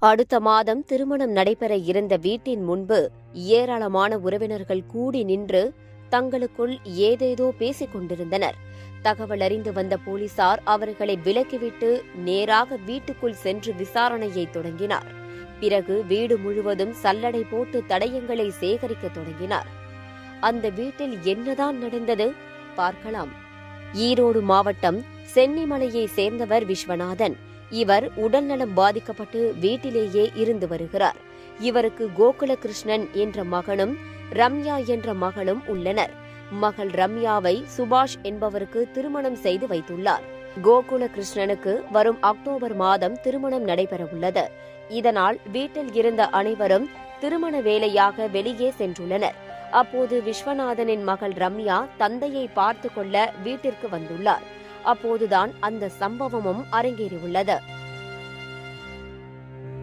அடுத்த மாதம் திருமணம் நடைபெற இருந்த வீட்டின் முன்பு ஏராளமான உறவினர்கள் கூடி நின்று தங்களுக்குள் ஏதேதோ பேசிக் கொண்டிருந்தனர். தகவல் அறிந்து வந்த போலீசார் அவர்களை விலக்கிவிட்டு நேராக வீட்டுக்குள் சென்று விசாரணையை தொடங்கினார். பிறகு வீடு முழுவதும் சல்லடை போட்டு தடயங்களை சேகரிக்க தொடங்கினார். அந்த வீட்டில் என்னதான் நடந்தது பார்க்கலாம். ஈரோடு மாவட்டம் சென்னிமலையை சேர்ந்தவர் விஸ்வநாதன். இவர் உடல்நலம் பாதிக்கப்பட்டு வீட்டிலேயே இருந்து வருகிறார். இவருக்கு கோகுலகிருஷ்ணன் என்ற மகனும் ரம்யா என்ற மகளும் உள்ளனர். மகள் ரம்யாவை சுபாஷ் என்பவருக்கு திருமணம் செய்து வைத்துள்ளார். கோகுலகிருஷ்ணனுக்கு வரும் அக்டோபர் மாதம் திருமணம் நடைபெறவுள்ளது. இதனால் வீட்டில் இருந்த அனைவரும் திருமண வேலையாக வெளியே சென்றுள்ளனர். அப்போது விஸ்வநாதனின் மகள் ரம்யா தந்தையை பார்த்து கொள்ள வீட்டிற்கு வந்துள்ளார். அப்போதுதான் அந்த சம்பவமும் அரங்கேறியுள்ளது.